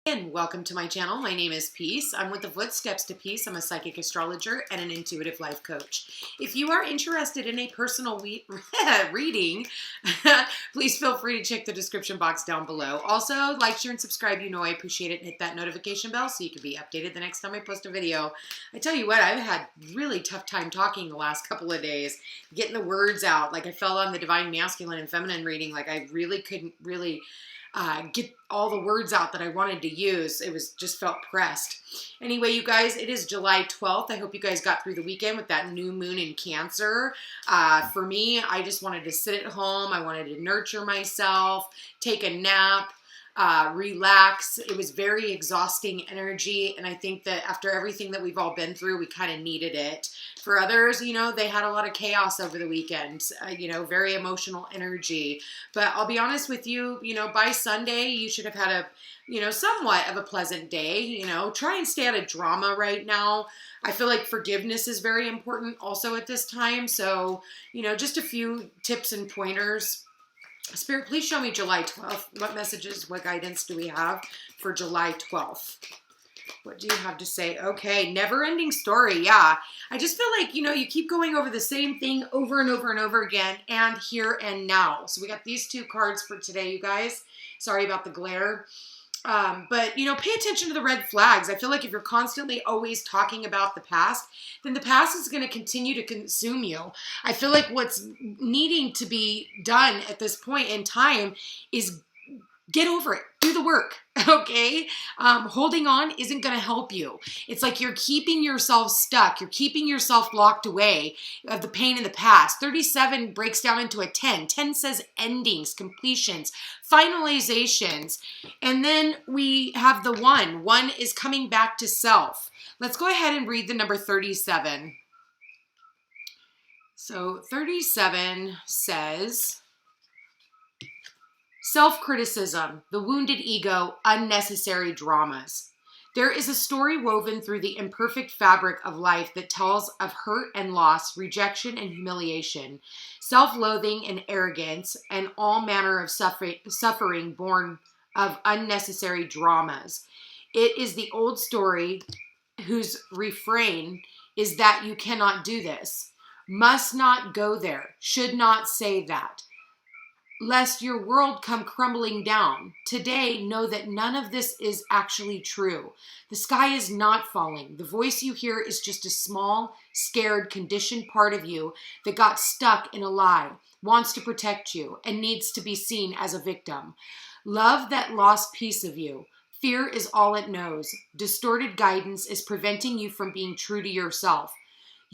And welcome to my channel. My name is Peace. I'm with the Footsteps to Peace. I'm a psychic astrologer and an intuitive life coach. If you are interested in a personal reading, please feel free to check the description box down below. Also, like, share, and subscribe. You know I appreciate it. And hit that notification bell so you can be updated the next time I post a video. I tell you what, I've had really tough time talking the last couple of days, getting the words out. Like I fell on the divine masculine and feminine reading. Like I really couldn't get all the words out that I wanted to use. It was just felt pressed. Anyway, you guys, it is July 12th. I hope you guys got through the weekend with that new moon in Cancer. For me, I just wanted to sit at home. I wanted to nurture myself, take a nap, relax. It was very exhausting energy, and I think that after everything that we've all been through, we kind of needed it. For others, you know, they had a lot of chaos over the weekend, very emotional energy. But I'll be honest with you, by Sunday, you should have had a, somewhat of a pleasant day. Try and stay out of drama right now. I feel like forgiveness is very important also at this time. So, just a few tips and pointers. Spirit, please show me July 12th. What messages, what guidance do we have for July 12th? What do you have to say? Okay, never-ending story. Yeah, I just feel like, you keep going over the same thing over and over and over again, and here and now. So we got these two cards for today, you guys. Sorry about the glare. But, pay attention to the red flags. I feel like if you're constantly always talking about the past, then the past is going to continue to consume you. I feel like what's needing to be done at this point in time is get over it. Do the work, okay? Holding on isn't going to help you. It's like you're keeping yourself stuck. You're keeping yourself locked away of the pain in the past. 37 breaks down into a 10. 10 says endings, completions, finalizations. And then we have the 1. 1 is coming back to self. Let's go ahead and read the number 37. So 37 says, self-criticism, the wounded ego, unnecessary dramas. There is a story woven through the imperfect fabric of life that tells of hurt and loss, rejection and humiliation, self-loathing and arrogance, and all manner of suffering born of unnecessary dramas. It is the old story whose refrain is that you cannot do this, must not go there, should not say that, lest your world come crumbling down. Today, know that none of this is actually true. The sky is not falling. The voice you hear is just a small, scared, conditioned part of you that got stuck in a lie, wants to protect you, and needs to be seen as a victim. Love that lost piece of you. Fear is all it knows. Distorted guidance is preventing you from being true to yourself.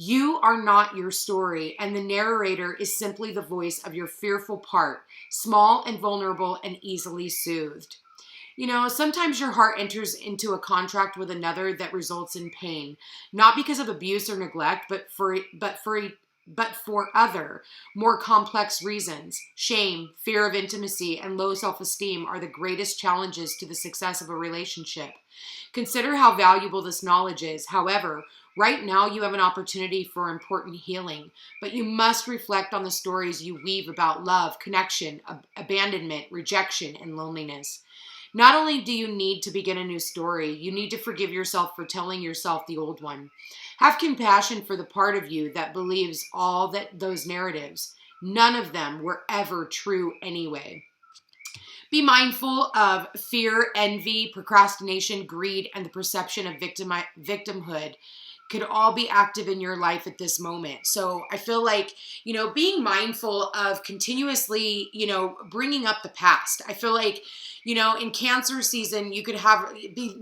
You are not your story, and the narrator is simply the voice of your fearful part, small and vulnerable and easily soothed. Sometimes your heart enters into a contract with another that results in pain, not because of abuse or neglect, but for other, more complex reasons. Shame, fear of intimacy, and low self-esteem are the greatest challenges to the success of a relationship. Consider how valuable this knowledge is. However, right now you have an opportunity for important healing, but you must reflect on the stories you weave about love, connection, abandonment, rejection, and loneliness. Not only do you need to begin a new story, you need to forgive yourself for telling yourself the old one. Have compassion for the part of you that believes all those narratives. None of them were ever true anyway. Be mindful of fear, envy, procrastination, greed, and the perception of victimhood could all be active in your life at this moment. So I feel like, being mindful of continuously, bringing up the past. I feel like, in Cancer season, you could have,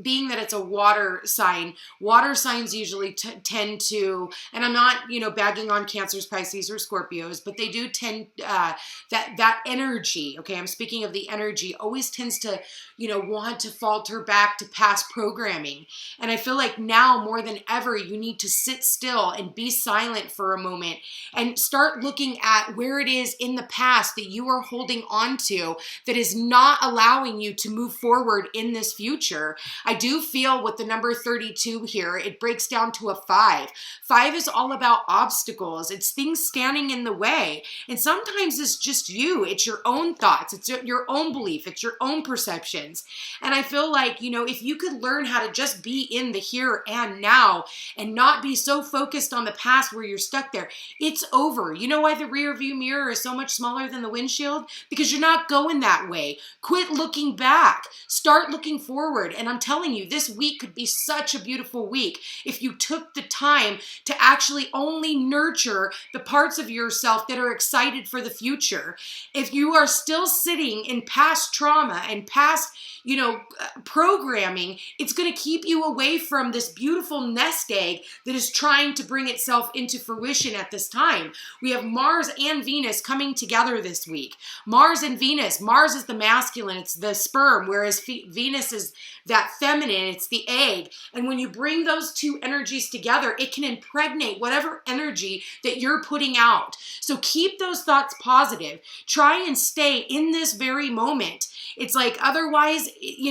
being that it's a water signs usually tend to, and I'm not, bagging on Cancers, Pisces, or Scorpios, but they do tend, that energy, okay, I'm speaking of the energy, always tends to, want to falter back to past programming. And I feel like now more than ever, you you need to sit still and be silent for a moment and start looking at where it is in the past that you are holding on to that is not allowing you to move forward in this future. I do feel with the number 32 here, it breaks down to a 5. 5 is all about obstacles. It's things standing in the way. And sometimes it's just you. It's your own thoughts. It's your own belief. It's your own perceptions. And I feel like, if you could learn how to just be in the here and now and not be so focused on the past where you're stuck there, it's over. You know why the rear view mirror is so much smaller than the windshield? Because you're not going that way. Quit looking back. Start looking forward. And I'm telling you, this week could be such a beautiful week if you took the time to actually only nurture the parts of yourself that are excited for the future. If you are still sitting in past trauma and past, programming, it's going to keep you away from this beautiful nest egg that is trying to bring itself into fruition at this time. We have Mars and Venus coming together this week. Mars and Venus. Mars is the masculine, it's the sperm, whereas Venus is that feminine, it's the egg. And when you bring those two energies together, it can impregnate whatever energy that you're putting out. So keep those thoughts positive. Try and stay in this very moment. It's like otherwise, it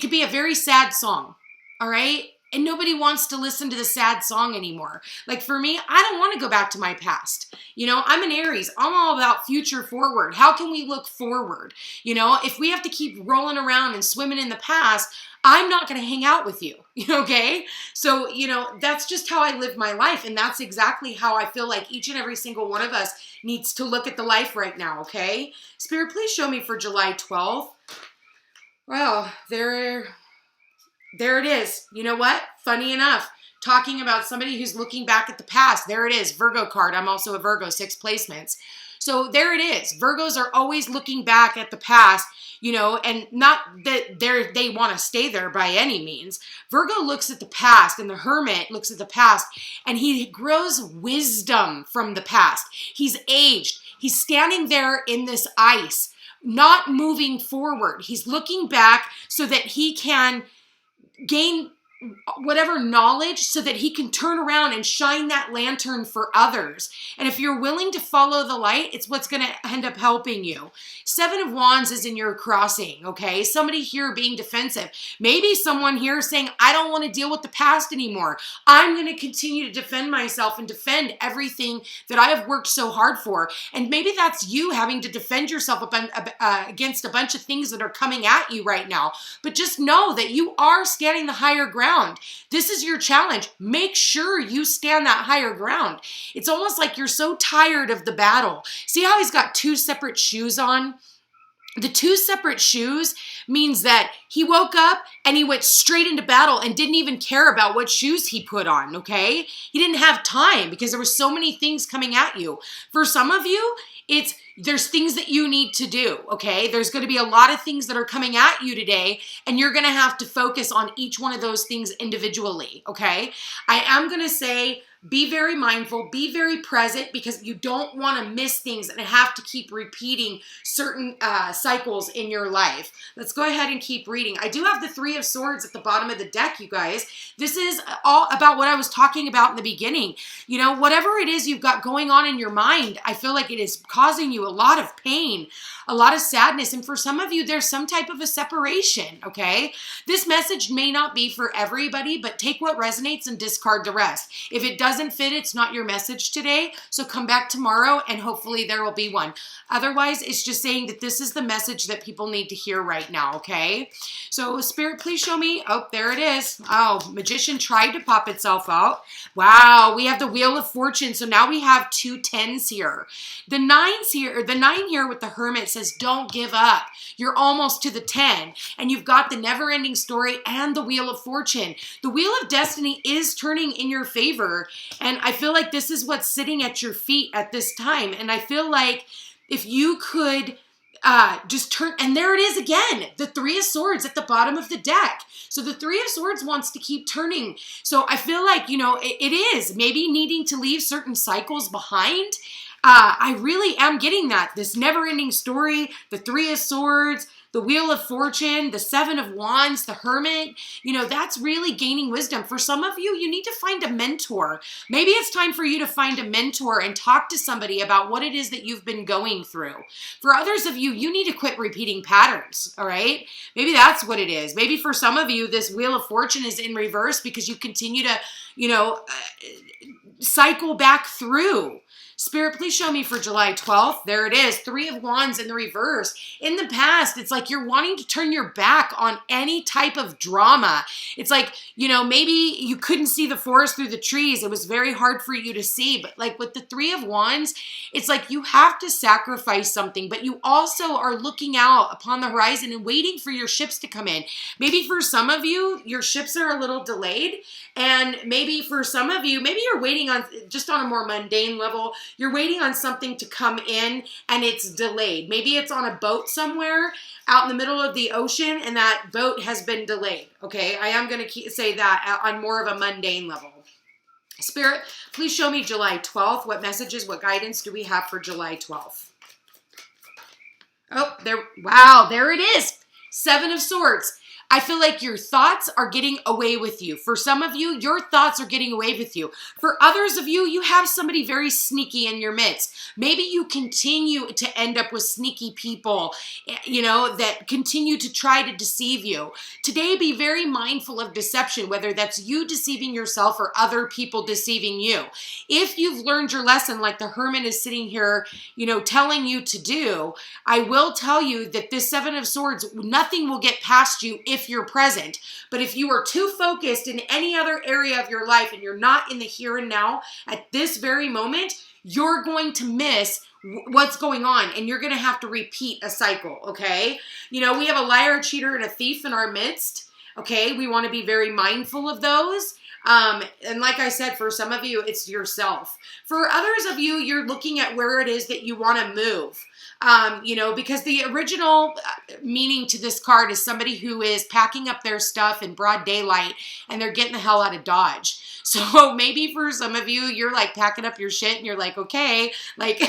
could be a very sad song, all right? And nobody wants to listen to the sad song anymore. Like for me, I don't want to go back to my past. I'm an Aries. I'm all about future forward. How can we look forward? If we have to keep rolling around and swimming in the past, I'm not going to hang out with you. Okay? So, that's just how I live my life. And that's exactly how I feel like each and every single one of us needs to look at the life right now. Okay? Spirit, please show me for July 12th. Well, there it is. You know what? Funny enough, talking about somebody who's looking back at the past. There it is. Virgo card. I'm also a Virgo, 6 placements. So there it is. Virgos are always looking back at the past, and not that they want to stay there by any means. Virgo looks at the past, and the Hermit looks at the past, and he grows wisdom from the past. He's aged. He's standing there in this ice, not moving forward. He's looking back so that he can gain whatever knowledge so that he can turn around and shine that lantern for others. And if you're willing to follow the light, it's what's going to end up helping you. 7 of Wands is in your crossing, okay? Somebody here being defensive. Maybe someone here saying, I don't want to deal with the past anymore. I'm going to continue to defend myself and defend everything that I have worked so hard for. And maybe that's you having to defend yourself against a bunch of things that are coming at you right now. But just know that you are standing the higher ground. This is your challenge. Make sure you stand that higher ground. It's almost like you're so tired of the battle. See how he's got 2 separate shoes on? The 2 separate shoes means that he woke up and he went straight into battle and didn't even care about what shoes he put on, okay? He didn't have time because there were so many things coming at you. For some of you, there's things that you need to do, okay? There's going to be a lot of things that are coming at you today, and you're going to have to focus on each one of those things individually, okay? I am going to say be very mindful, be very present, because you don't want to miss things and have to keep repeating certain cycles in your life. Let's go ahead and keep reading. I do have the 3 of Swords at the bottom of the deck, you guys. This is all about what I was talking about in the beginning. Whatever it is you've got going on in your mind, I feel like it is causing you a lot of pain, a lot of sadness, and for some of you, there's some type of a separation, okay? This message may not be for everybody, but take what resonates and discard the rest. If it doesn't fit, it's not your message today, so come back tomorrow and hopefully there will be one. Otherwise, it's just saying that this is the message that people need to hear right now, okay? So, Spirit, please show me. Oh, there it is. Oh, Magician tried to pop itself out. Wow, we have the Wheel of Fortune, so now we have 2 10s here. The 9 here with the Hermit says, don't give up. You're almost to the 10, and you've got the never-ending story and the Wheel of Fortune. The Wheel of Destiny is turning in your favor, and I feel like this is what's sitting at your feet at this time, and I feel like if you could just turn, and there it is again, the 3 of Swords at the bottom of the deck. So the 3 of Swords wants to keep turning. So I feel like, it is maybe needing to leave certain cycles behind. I really am getting that. This never-ending story, the Three of Swords, the Wheel of Fortune, the Seven of Wands, the Hermit, that's really gaining wisdom. For some of you, you need to find a mentor. Maybe it's time for you to find a mentor and talk to somebody about what it is that you've been going through. For others of you, you need to quit repeating patterns, all right? Maybe that's what it is. Maybe for some of you, this Wheel of Fortune is in reverse because you continue to, cycle back through. Spirit, please show me for July 12th. There it is. Three of Wands in the reverse. In the past, it's like you're wanting to turn your back on any type of drama. It's like, maybe you couldn't see the forest through the trees. It was very hard for you to see. But like with the Three of Wands, it's like you have to sacrifice something, but you also are looking out upon the horizon and waiting for your ships to come in. Maybe for some of you, your ships are a little delayed. And maybe for some of you, maybe you're waiting on, just on a more mundane level, you're waiting on something to come in and it's delayed. Maybe it's on a boat somewhere out in the middle of the ocean and that boat has been delayed. Okay, I am going to say that on more of a mundane level. Spirit, please show me July 12th. What messages, what guidance do we have for July 12th? Oh, there it is. Seven of Swords. I feel like your thoughts are getting away with you. For some of you, your thoughts are getting away with you. For others of you, you have somebody very sneaky in your midst. Maybe you continue to end up with sneaky people, that continue to try to deceive you. Today, be very mindful of deception, whether that's you deceiving yourself or other people deceiving you. If you've learned your lesson, like the Hermit is sitting here, telling you to do, I will tell you that this Seven of Swords, nothing will get past you if you're present. But if you are too focused in any other area of your life and you're not in the here and now at this very moment, you're going to miss what's going on and you're going to have to repeat a cycle, okay? We have a liar, a cheater, and a thief in our midst, okay? We want to be very mindful of those. And like I said, for some of you, it's yourself. For others of you, you're looking at where it is that you want to move. Because the original meaning to this card is somebody who is packing up their stuff in broad daylight and they're getting the hell out of Dodge. So maybe for some of you, you're like packing up your shit and you're like, okay, like,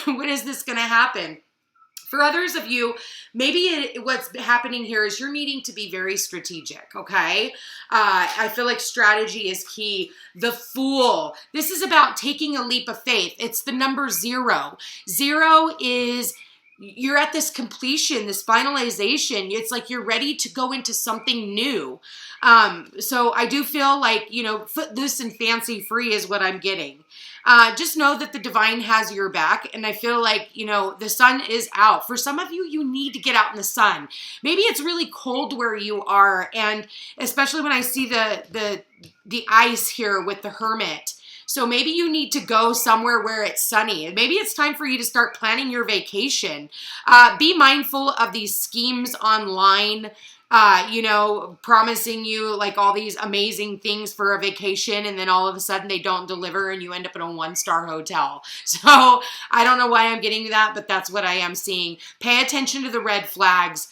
when is this going to happen? For others of you, maybe what's happening here is you're needing to be very strategic, okay? I feel like strategy is key. The Fool. This is about taking a leap of faith. It's the number 0. 0 is you're at this completion, this finalization. It's like you're ready to go into something new. So I do feel like, footloose and fancy free is what I'm getting. Just know that the divine has your back. And I feel like, the sun is out. For some of you, you need to get out in the sun. Maybe it's really cold where you are. And especially when I see the ice here with the Hermit. So maybe you need to go somewhere where it's sunny. And maybe it's time for you to start planning your vacation. Be mindful of these schemes online, promising you like all these amazing things for a vacation. And then all of a sudden they don't deliver and you end up in a 1-star hotel. So I don't know why I'm getting that, but that's what I am seeing. Pay attention to the red flags.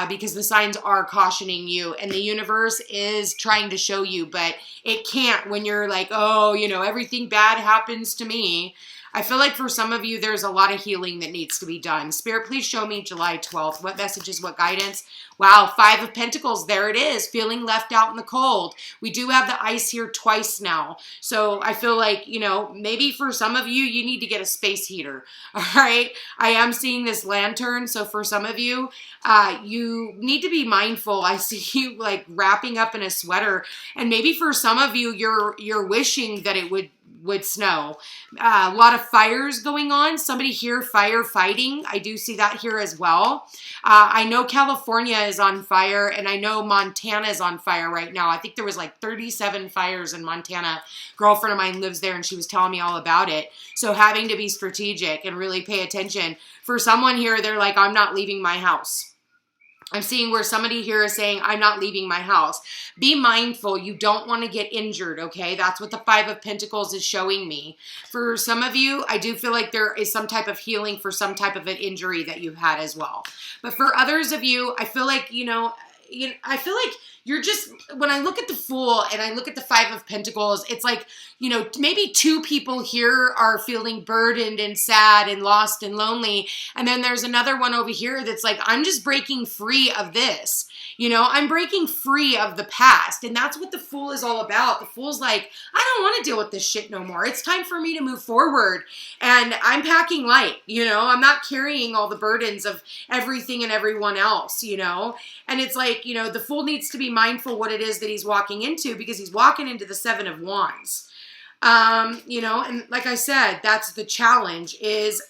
Because the signs are cautioning you and the universe is trying to show you, but it can't when you're like, oh, everything bad happens to me. I feel like for some of you, there's a lot of healing that needs to be done. Spirit, please show me July 12th. What messages, what guidance? Wow, 5 of Pentacles. There it is. Feeling left out in the cold. We do have the ice here twice now. So I feel like, maybe for some of you, you need to get a space heater. All right. I am seeing this lantern. So for some of you, you need to be mindful. I see you like wrapping up in a sweater. And maybe for some of you, you're wishing that it would snow. A lot of fires going on. Somebody here firefighting. I do see that here as well. I know California is on fire and I know Montana is on fire right now. I think there was like 37 fires in Montana. Girlfriend of mine lives there and she was telling me all about it. So having to be strategic and really pay attention. For someone here, they're like, I'm not leaving my house. I'm seeing where somebody here is saying, I'm not leaving my house. Be mindful. You don't want to get injured, okay? That's what the 5 of Pentacles is showing me. For some of you, I do feel like there is some type of healing for some type of an injury that you've had as well. But for others of you, I feel like, I feel like you're just, when I look at the Fool and I look at the Five of Pentacles, it's like, maybe two people here are feeling burdened and sad and lost and lonely. And then there's another one over here that's like, I'm just breaking free of this. I'm breaking free of the past. And that's what the Fool is all about. The Fool's like, I don't want to deal with this shit no more. It's time for me to move forward. And I'm packing light, I'm not carrying all the burdens of everything and everyone else, And it's like, the Fool needs to be mindful what it is that he's walking into, because he's walking into the Seven of Wands. And like I said, that's the challenge, is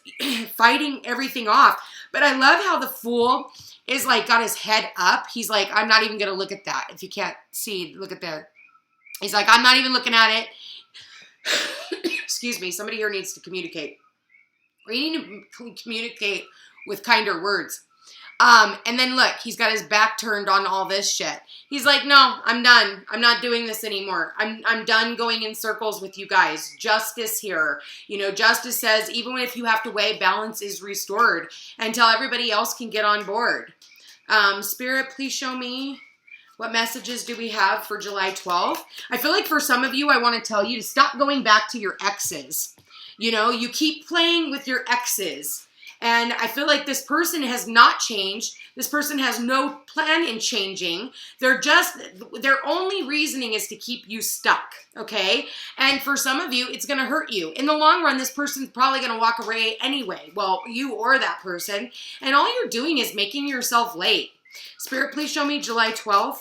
fighting everything off. But I love how the Fool is like got his head up. He's like, I'm not even going to look at that. If you can't see, look at there. He's like, I'm not even looking at it. Excuse me. Somebody here needs to communicate. We need to communicate with kinder words. And then look, he's got his back turned on all this shit. He's like, no, I'm done. I'm not doing this anymore. I'm done going in circles with you guys. Justice here. Justice says, even if you have to weigh, balance is restored until everybody else can get on board. Spirit, please show me, what messages do we have for July 12th? I feel like for some of you, I want to tell you to stop going back to your exes. You keep playing with your exes. And I feel like this person has not changed. This person has no plan in changing. Their only reasoning is to keep you stuck, okay? And for some of you, it's going to hurt you. In the long run, this person's probably going to walk away anyway. Well, you or that person. And all you're doing is making yourself late. Spirit, please show me July 12th.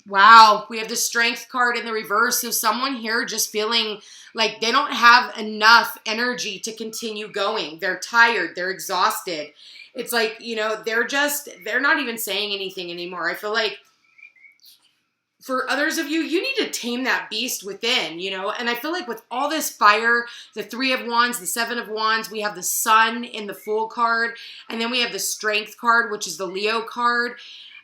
Wow, we have the Strength card in the reverse. So someone here just feeling like they don't have enough energy to continue going. They're tired. They're exhausted. It's like, they're not even saying anything anymore. I feel like for others of you, you need to tame that beast within, And I feel like with all this fire, the Three of Wands, the Seven of Wands, we have the Sun in the Fool card, and then we have the Strength card, which is the Leo card.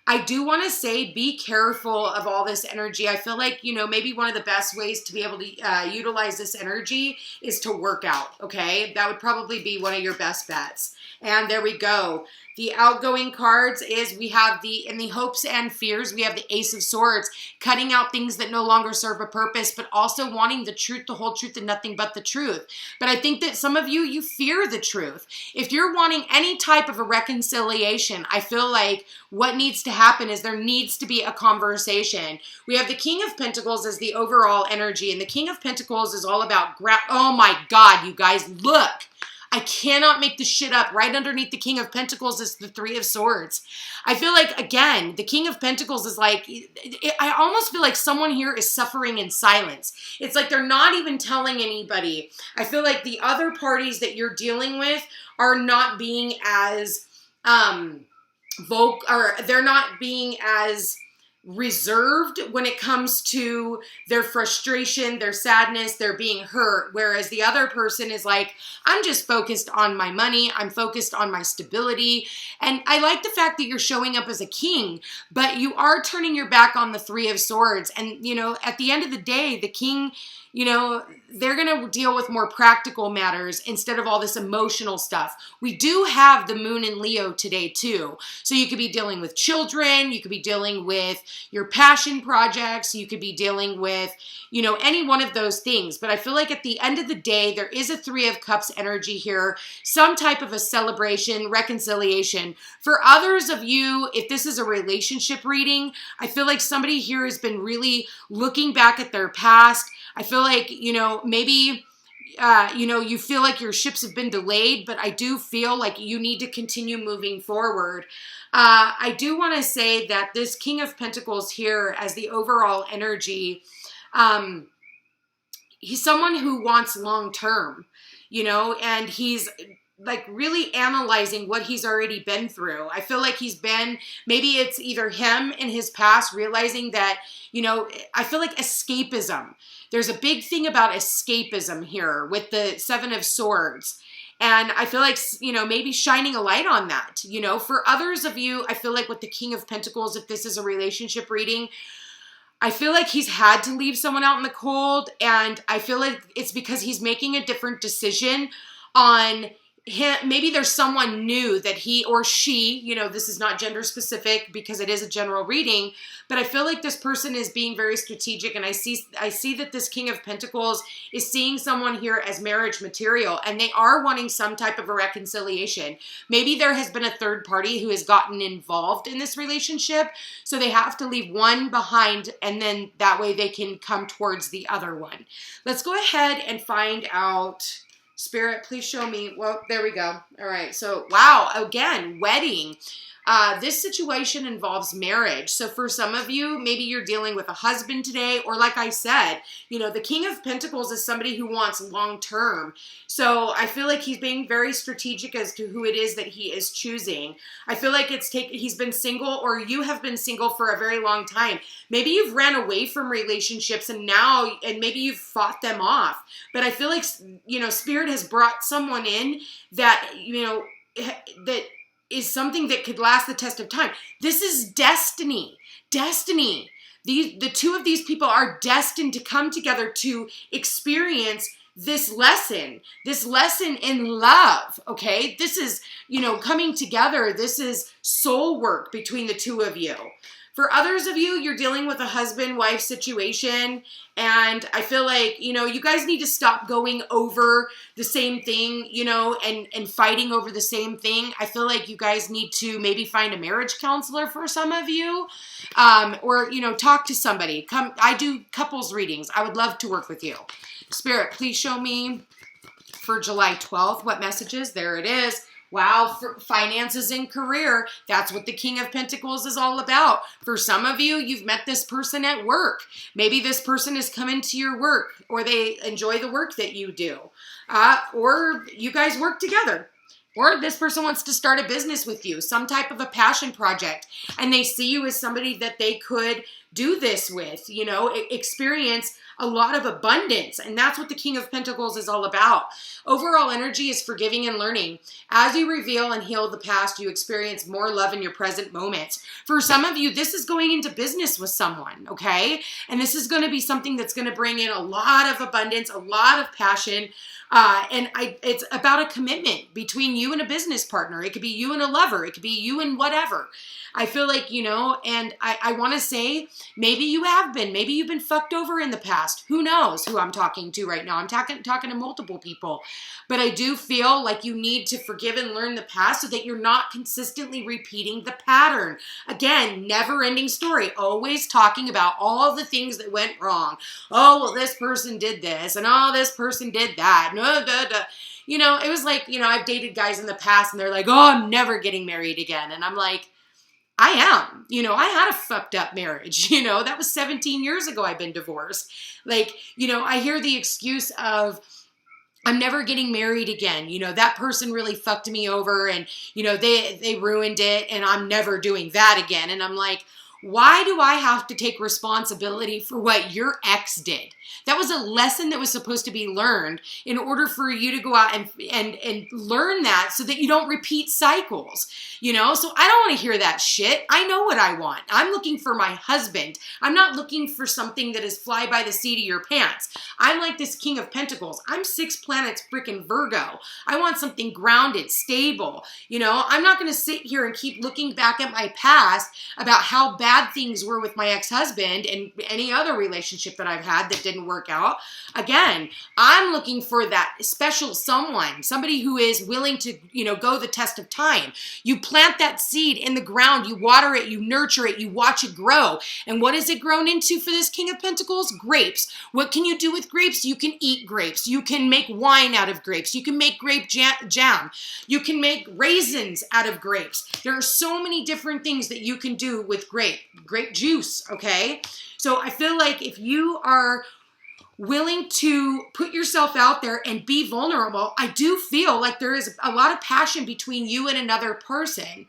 I do want to say, be careful of all this energy. I feel like, maybe one of the best ways to be able to utilize this energy is to work out, okay? That would probably be one of your best bets. And there we go. The outgoing cards is we have in the hopes and fears, we have the Ace of Swords, cutting out things that no longer serve a purpose, but also wanting the truth, the whole truth, and nothing but the truth. But I think that some of you fear the truth. If you're wanting any type of a reconciliation, I feel like what needs to happen is there needs to be a conversation. We have the King of Pentacles as the overall energy, and the King of Pentacles is all about, oh my God, you guys, look. I cannot make this shit up. Right underneath the King of Pentacles is the Three of Swords. I feel like, again, the King of Pentacles is like, I almost feel like someone here is suffering in silence. It's like they're not even telling anybody. I feel like the other parties that you're dealing with are not being as they're not being as reserved when it comes to their frustration, their sadness, their being hurt. Whereas the other person is like, I'm just focused on my money. I'm focused on my stability. And I like the fact that you're showing up as a king, but you are turning your back on the Three of Swords. And, at the end of the day, the king, they're going to deal with more practical matters instead of all this emotional stuff. We do have the Moon in Leo today too. So you could be dealing with children. You could be dealing with your passion projects. You could be dealing with, any one of those things. But I feel like at the end of the day, there is a Three of Cups energy here, some type of a celebration, reconciliation. For others of you, if this is a relationship reading, I feel like somebody here has been really looking back at their past. I feel like, maybe, you feel like your ships have been delayed, but I do feel like you need to continue moving forward. I do want to say that this King of Pentacles here as the overall energy, he's someone who wants long-term, and he's like really analyzing what he's already been through. I feel like maybe it's either him in his past realizing that, I feel like escapism. There's a big thing about escapism here with the Seven of Swords. And I feel like, maybe shining a light on that, for others of you, I feel like with the King of Pentacles, if this is a relationship reading, I feel like he's had to leave someone out in the cold. And I feel like it's because he's making a different decision on maybe there's someone new that he or she, this is not gender specific because it is a general reading, but I feel like this person is being very strategic, and I see that this King of Pentacles is seeing someone here as marriage material, and they are wanting some type of a reconciliation. Maybe there has been a third party who has gotten involved in this relationship, so they have to leave one behind, and then that way they can come towards the other one. Let's go ahead and find out. Spirit, please show me. Well, there we go. All right. So, wow. Again, wedding. This situation involves marriage. So for some of you, maybe you're dealing with a husband today, or like I said, the King of Pentacles is somebody who wants long-term. So I feel like he's being very strategic as to who it is that he is choosing. I feel like he's been single, or you have been single for a very long time. Maybe you've ran away from relationships and maybe you've fought them off. But I feel like, Spirit has brought someone in that, that is something that could last the test of time. This is destiny. Destiny. The two of these people are destined to come together to experience this lesson in love, okay? This is, coming together. This is soul work between the two of you. For others of you, you're dealing with a husband-wife situation, and I feel like, you guys need to stop going over the same thing, and fighting over the same thing. I feel like you guys need to maybe find a marriage counselor for some of you, or, talk to somebody. I do couples readings. I would love to work with you. Spirit, please show me for July 12th what messages. There it is. Wow, for finances and career, that's what the King of Pentacles is all about. For some of you, you've met this person at work. Maybe this person has come into your work, or they enjoy the work that you do, or you guys work together. Or this person wants to start a business with you, some type of a passion project, and they see you as somebody that they could do this with, experience a lot of abundance. And that's what the King of Pentacles is all about. Overall energy is forgiving and learning. As you reveal and heal the past, you experience more love in your present moments. For some of you, this is going into business with someone, okay? And this is going to be something that's going to bring in a lot of abundance, a lot of passion. It's about a commitment between you and a business partner. It could be you and a lover. It could be you and whatever. I feel like, and I want to say, maybe you have been. Maybe you've been fucked over in the past. Who knows who I'm talking to right now? I'm talking to multiple people. But I do feel like you need to forgive and learn the past so that you're not consistently repeating the pattern. Again, never-ending story. Always talking about all the things that went wrong. Oh, well, this person did this, and oh, this person did that. No, duh, duh. It was like, I've dated guys in the past, and they're like, oh, I'm never getting married again. And I'm like, I am. I had a fucked up marriage. That was 17 years ago I've been divorced. Like, I hear the excuse of, I'm never getting married again. That person really fucked me over, and, they ruined it, and I'm never doing that again. And I'm like, why do I have to take responsibility for what your ex did? That was a lesson that was supposed to be learned in order for you to go out and learn that so that you don't repeat cycles, So I don't want to hear that shit. I know what I want. I'm looking for my husband. I'm not looking for something that is fly by the seat of your pants. I'm like this King of Pentacles. I'm 6 planets freaking Virgo. I want something grounded, stable. I'm not going to sit here and keep looking back at my past about how bad things were with my ex-husband and any other relationship that I've had that didn't work out. Again, I'm looking for that special somebody who is willing to, go the test of time. You plant that seed in the ground, you water it, you nurture it, you watch it grow. And what is it grown into for this King of Pentacles? Grapes. What can you do with grapes? You can eat grapes. You can make wine out of grapes. You can make grape jam. You can make raisins out of grapes. There are so many different things that you can do with grape juice, okay? So I feel like if you are willing to put yourself out there and be vulnerable, I do feel like there is a lot of passion between you and another person.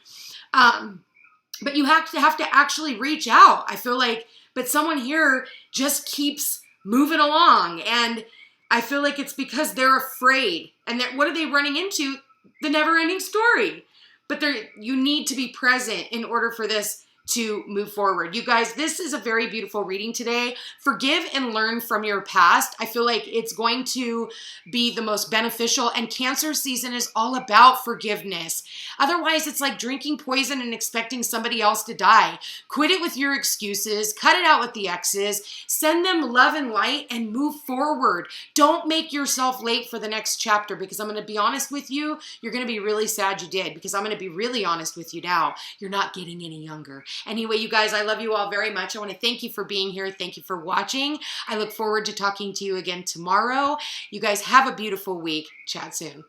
But you have to actually reach out. I feel like, but someone here just keeps moving along, and I feel like it's because they're afraid. And what are they running into? The never-ending story. But you need to be present in order for this to move forward. You guys, this is a very beautiful reading today. Forgive and learn from your past. I feel like it's going to be the most beneficial, and Cancer season is all about forgiveness. Otherwise, it's like drinking poison and expecting somebody else to die. Quit it with your excuses. Cut it out with the exes. Send them love and light and move forward. Don't make yourself late for the next chapter, because I'm going to be honest with you, you're going to be really sad you did, because I'm going to be really honest with you now. You're not getting any younger. Anyway, you guys, I love you all very much. I want to thank you for being here. Thank you for watching. I look forward to talking to you again tomorrow. You guys have a beautiful week. Chat soon.